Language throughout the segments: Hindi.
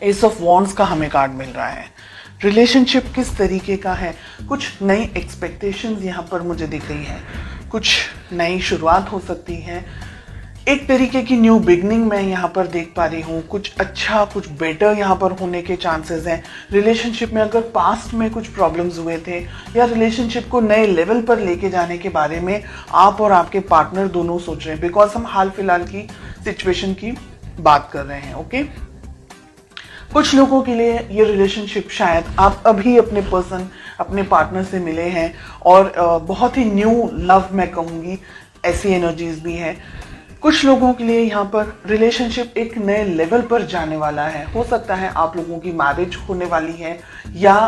एस ऑफ वॉन्ड्स का हमें कार्ड मिल रहा है। रिलेशनशिप किस तरीके का है, कुछ नई एक्सपेक्टेशंस यहाँ पर मुझे दिख रही है, कुछ नई शुरुआत हो सकती है, एक तरीके की न्यू बिगनिंग मैं यहाँ पर देख पा रही हूँ, कुछ अच्छा कुछ बेटर यहाँ पर होने के चांसेस हैं। रिलेशनशिप में अगर पास्ट में कुछ प्रॉब्लम्स हुए थे या रिलेशनशिप को नए लेवल पर लेके जाने के बारे में आप और आपके पार्टनर दोनों सोच रहे हैं, बिकॉज हम हाल फिलहाल की सिचुएशन की बात कर रहे हैं। ओके, कुछ लोगों के लिए ये रिलेशनशिप शायद आप अभी अपने पार्टनर से मिले हैं और बहुत ही न्यू लव मैं कहूँगी, ऐसी एनर्जीज भी है। कुछ लोगों के लिए यहाँ पर रिलेशनशिप एक नए लेवल पर जाने वाला है। हो सकता है आप लोगों की मैरिज होने वाली है या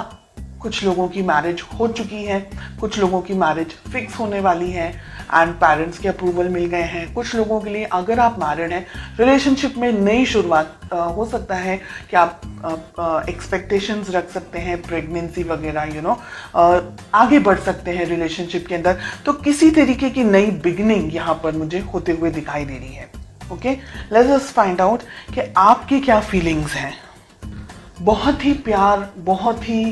कुछ लोगों की मैरिज हो चुकी है, कुछ लोगों की मैरिज फिक्स होने वाली है एंड पेरेंट्स के अप्रूवल मिल गए हैं। कुछ लोगों के लिए अगर आप मैरिड हैं, रिलेशनशिप में नई शुरुआत हो सकता है कि आप एक्सपेक्टेशंस रख सकते हैं, प्रेगनेंसी वगैरह आगे बढ़ सकते हैं रिलेशनशिप के अंदर। तो किसी तरीके की नई बिगनिंग यहाँ पर मुझे होते हुए दिखाई दे रही है। Okay, let's just find out कि आपकी क्या फीलिंग्स हैं। बहुत ही प्यार, बहुत ही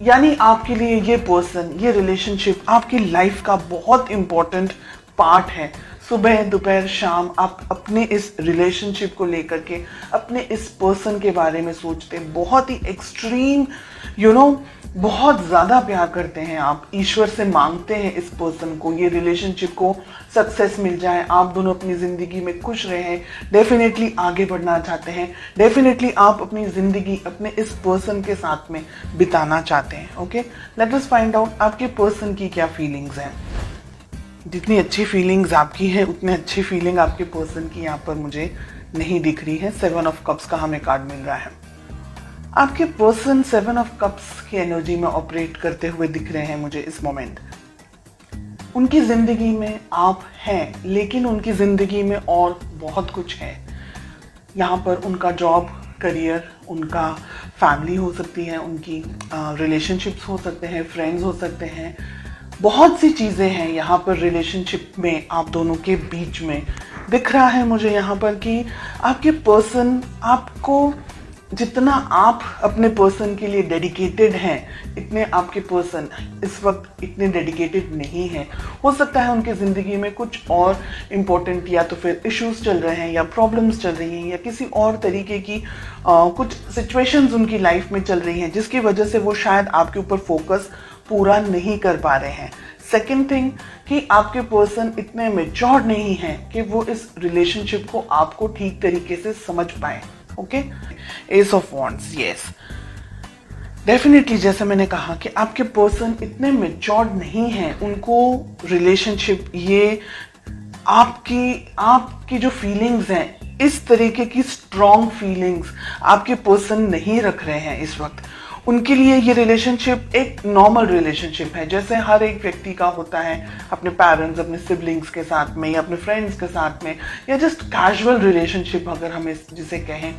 यानी आपके लिए ये पर्सन, ये रिलेशनशिप आपकी लाइफ का बहुत इंपॉर्टेंट पार्ट है। सुबह दोपहर शाम आप अपने इस रिलेशनशिप को लेकर के, अपने इस पर्सन के बारे में सोचते, बहुत ही एक्सट्रीम बहुत ज़्यादा प्यार करते हैं आप, ईश्वर से मांगते हैं इस पर्सन को, ये रिलेशनशिप को सक्सेस मिल जाए, आप दोनों अपनी ज़िंदगी में खुश रहें, डेफिनेटली आगे बढ़ना चाहते हैं, डेफिनेटली आप अपनी ज़िंदगी अपने इस पर्सन के साथ में बिताना चाहते हैं। Okay, late us find out आपके पर्सन की क्या फीलिंग्स हैं। जितनी अच्छी फीलिंग्स आपकी है उतनी अच्छी फीलिंग आपके पर्सन की यहाँ पर मुझे नहीं दिख रही है। 7 ऑफ कप्स का हमें कार्ड मिल रहा है। आपके पर्सन 7 ऑफ कप्स की एनर्जी में ऑपरेट करते हुए दिख रहे हैं मुझे इस मोमेंट। उनकी जिंदगी में आप हैं, लेकिन उनकी जिंदगी में और बहुत कुछ है। यहाँ पर उनका जॉब, करियर, उनका फैमिली हो सकती है, उनकी रिलेशनशिप्स हो सकते हैं, फ्रेंड्स हो सकते हैं, बहुत सी चीज़ें हैं यहाँ पर रिलेशनशिप में आप दोनों के बीच में। दिख रहा है मुझे यहाँ पर कि आपके पर्सन आपको, जितना आप अपने पर्सन के लिए डेडिकेटेड हैं, इतने आपके पर्सन इस वक्त इतने डेडिकेटेड नहीं हैं। हो सकता है उनकी ज़िंदगी में कुछ और इम्पोर्टेंट या तो फिर इश्यूज चल रहे हैं या प्रॉब्लम्स चल रही हैं या किसी और तरीके की कुछ सिचुएशंस उनकी लाइफ में चल रही हैं, जिसकी वजह से वो शायद आपके ऊपर फोकस पूरा नहीं कर पा रहे हैं। सेकेंड थिंग कि आपके पर्सन इतने मैच्योर नहीं हैं कि वो इस रिलेशनशिप को आपको ठीक तरीके से समझ पाए। Okay, S of wands, yes, definitely जैसे मैंने कहा कि आपके पर्सन इतने मैच्योर्ड नहीं हैं, उनको रिलेशनशिप, ये आपकी जो फीलिंग्स हैं, इस तरीके की स्ट्रॉन्ग फीलिंग्स आपके पर्सन नहीं रख रहे हैं इस वक्त। उनके लिए ये रिलेशनशिप एक नॉर्मल रिलेशनशिप है, जैसे हर एक व्यक्ति का होता है अपने पेरेंट्स, अपने सिबलिंग्स के साथ में या अपने फ्रेंड्स के साथ में, या जस्ट कैजुअल रिलेशनशिप अगर हम जिसे कहें।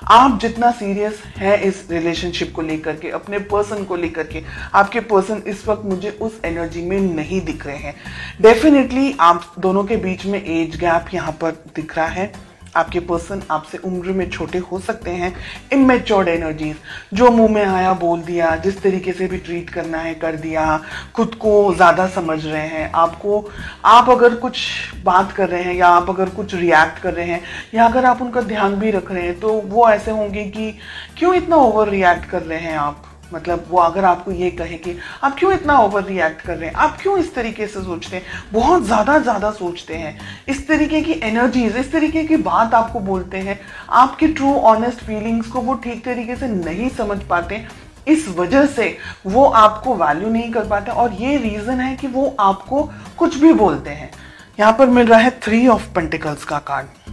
आप जितना सीरियस हैं इस रिलेशनशिप को लेकर के, अपने पर्सन को लेकर के, आपके पर्सन इस वक्त मुझे उस एनर्जी में नहीं दिख रहे हैं। डेफिनेटली आप दोनों के बीच में एज गैप यहाँ पर दिख रहा है। आपके पर्सन आपसे उम्र में छोटे हो सकते हैं। इमेच्योर्ड एनर्जीज, जो मुंह में आया बोल दिया, जिस तरीके से भी ट्रीट करना है कर दिया, खुद को ज़्यादा समझ रहे हैं। आप अगर कुछ बात कर रहे हैं या आप अगर कुछ रिएक्ट कर रहे हैं या अगर आप उनका ध्यान भी रख रहे हैं, तो वो ऐसे होंगे कि क्यों इतना ओवर रिएक्ट कर रहे हैं आप। मतलब वो अगर आपको ये कहे कि आप क्यों इतना ओवर रिएक्ट कर रहे हैं, आप क्यों इस तरीके से सोचते हैं, बहुत ज़्यादा सोचते हैं, इस तरीके की एनर्जीज, इस तरीके की बात आपको बोलते हैं, आपकी ट्रू ऑनेस्ट फीलिंग्स को वो ठीक तरीके से नहीं समझ पाते, इस वजह से वो आपको वैल्यू नहीं कर पाते। और ये रीज़न है कि वो आपको कुछ भी बोलते हैं। यहाँ पर मिल रहा है 3 ऑफ पेंटिकल्स का कार्ड।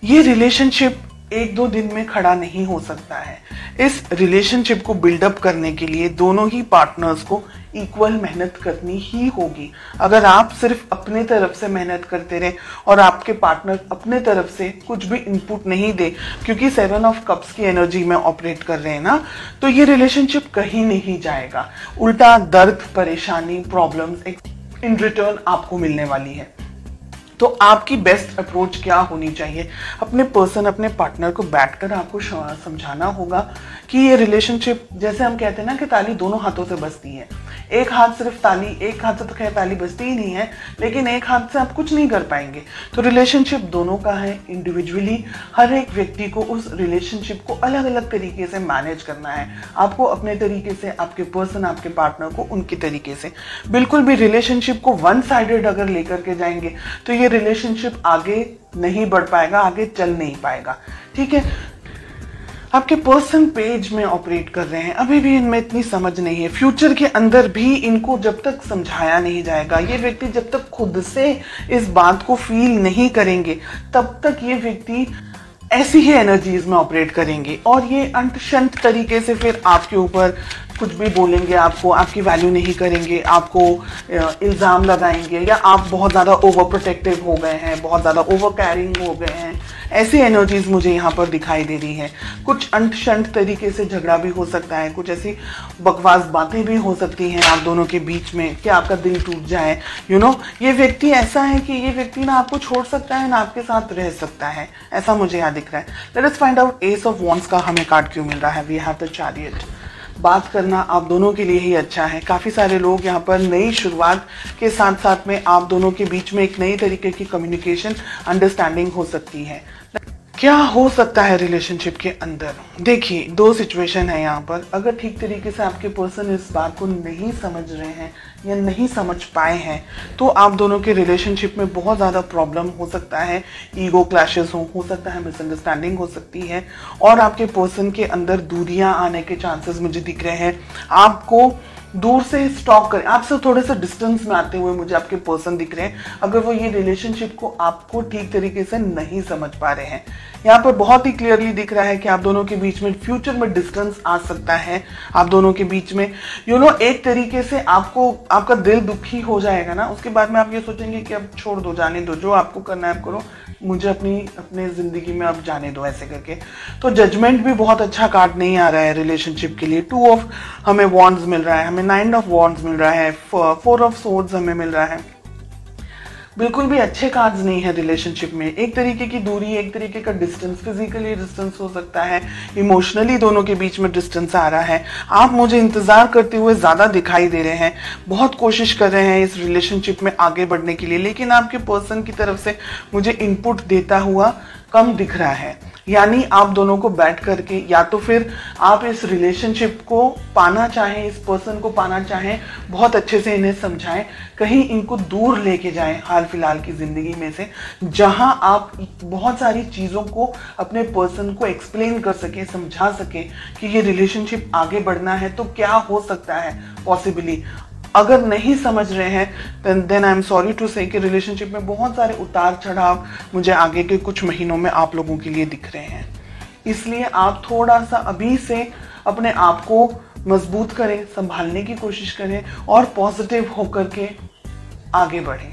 ये रिलेशनशिप 1-2 दिन में खड़ा नहीं हो सकता है। इस रिलेशनशिप को बिल्डअप करने के लिए दोनों ही पार्टनर्स को इक्वल मेहनत करनी ही होगी। अगर आप सिर्फ अपने तरफ से मेहनत करते रहे और आपके पार्टनर अपने तरफ से कुछ भी इनपुट नहीं दे, क्योंकि 7 ऑफ कप्स की एनर्जी में ऑपरेट कर रहे हैं ना, तो ये रिलेशनशिप कहीं नहीं जाएगा। उल्टा दर्द, परेशानी, प्रॉब्लम्स इन रिटर्न आपको मिलने वाली है। तो आपकी बेस्ट अप्रोच क्या होनी चाहिए? अपने पर्सन, अपने पार्टनर को बैठकर आपको समझाना होगा कि ये रिलेशनशिप, जैसे हम कहते हैं ना कि ताली दोनों हाथों से बजती है। एक हाथ सिर्फ ताली, एक हाथ से तो खैर ताली बजती ही नहीं है, लेकिन एक हाथ से आप कुछ नहीं कर पाएंगे। तो रिलेशनशिप दोनों का है। इंडिविजुअली हर एक व्यक्ति को उस रिलेशनशिप को अलग अलग तरीके से मैनेज करना है। आपको अपने तरीके से, आपके पर्सन, आपके पार्टनर को उनके तरीके से। बिल्कुल भी रिलेशनशिप को वन साइडेड अगर लेकर के जाएंगे तो ये रिलेशनशिप आगे नहीं बढ़ पाएगा, आगे चल नहीं पाएगा। ठीक है, आपके पर्सन पेज में ऑपरेट कर रहे हैं, अभी भी इनमें इतनी समझ नहीं है। फ्यूचर के अंदर भी इनको जब तक समझाया नहीं जाएगा, ये व्यक्ति जब तक खुद से इस बात को फील नहीं करेंगे, तब तक ये व्यक्ति ऐसी ही एनर्जीज में ऑपरेट करेंगे और ये अंट शंट तरीके से फिर आपके ऊपर कुछ भी बोलेंगे, आपको, आपकी वैल्यू नहीं करेंगे, आपको इल्ज़ाम लगाएंगे, या आप बहुत ज़्यादा ओवर प्रोटेक्टिव हो गए हैं, बहुत ज़्यादा ओवर कैरिंग हो गए हैं। ऐसी एनर्जीज मुझे यहाँ पर दिखाई दे रही है। कुछ अंट शंट तरीके से झगड़ा भी हो सकता है, कुछ ऐसी बकवास बातें भी हो सकती हैं आप दोनों के बीच में कि आपका दिल टूट जाए। ये व्यक्ति ऐसा है कि ये व्यक्ति ना आपको छोड़ सकता है ना आपके साथ रह सकता है, ऐसा मुझे यहाँ दिख रहा है। Let us find out ace of wands का हमें कार्ड क्यों मिल रहा है। We have the chariot. बात करना आप दोनों के लिए ही अच्छा है। काफ़ी सारे लोग यहाँ पर नई शुरुआत के साथ साथ में आप दोनों के बीच में एक नई तरीके की कम्युनिकेशन, अंडरस्टैंडिंग हो सकती है। क्या हो सकता है रिलेशनशिप के अंदर? देखिए, दो सिचुएशन है यहाँ पर। अगर ठीक तरीके से आपके पर्सन इस बात को नहीं समझ रहे हैं या नहीं समझ पाए हैं तो आप दोनों के रिलेशनशिप में बहुत ज़्यादा प्रॉब्लम हो सकता है। ईगो क्लैशेस हो सकता है, मिसअंडरस्टैंडिंग हो सकती है और आपके पर्सन के अंदर दूरियां आने के चांसेस मुझे दिख रहे हैं। आपको दूर से स्टॉक करें, आपसे थोड़े से डिस्टेंस में आते हुए मुझे आपके पर्सन दिख रहे हैं, अगर वो ये रिलेशनशिप को आपको ठीक तरीके से नहीं समझ पा रहे हैं। यहाँ पर बहुत ही क्लियरली दिख रहा है कि आप दोनों के बीच में फ्यूचर में डिस्टेंस आ सकता है। आप दोनों के बीच में एक तरीके से आपको, आपका दिल दुखी हो जाएगा ना, उसके बाद में आप ये सोचेंगे कि अब छोड़ दो, जाने दो, जो आपको करना है आप करो, मुझे अपने जिंदगी में अब जाने दो, ऐसे करके। तो जजमेंट भी बहुत अच्छा कार्ड नहीं आ रहा है रिलेशनशिप के लिए। 2 ऑफ हमें वॉन्ड्स मिल रहा है, हमें 9 ऑफ वॉन्ड्स मिल रहा है, 4 ऑफ सोर्ड्स हमें मिल रहा है। बिल्कुल भी अच्छे कार्ड्स नहीं है रिलेशनशिप में। एक तरीके की दूरी, एक तरीके का डिस्टेंस, फिजिकली डिस्टेंस हो सकता है, इमोशनली दोनों के बीच में डिस्टेंस आ रहा है। आप मुझे इंतजार करते हुए ज्यादा दिखाई दे रहे हैं, बहुत कोशिश कर रहे हैं इस रिलेशनशिप में आगे बढ़ने के लिए, लेकिन आपके पर्सन की तरफ से मुझे इनपुट देता हुआ कम दिख रहा है। यानी आप दोनों को बैठ करके, या तो फिर आप इस रिलेशनशिप को पाना चाहें, इस पर्सन को पाना चाहें, बहुत अच्छे से इन्हें समझाएं, कहीं इनको दूर लेके जाएं हाल फिलहाल की जिंदगी में से, जहां आप बहुत सारी चीजों को अपने पर्सन को एक्सप्लेन कर सके, समझा सके कि ये रिलेशनशिप आगे बढ़ना है तो क्या हो सकता है पॉसिबली। अगर नहीं समझ रहे हैं then I am sorry to say कि रिलेशनशिप में बहुत सारे उतार चढ़ाव मुझे आगे के कुछ महीनों में आप लोगों के लिए दिख रहे हैं। इसलिए आप थोड़ा सा अभी से अपने आप को मजबूत करें, संभालने की कोशिश करें और पॉजिटिव होकर के आगे बढ़ें।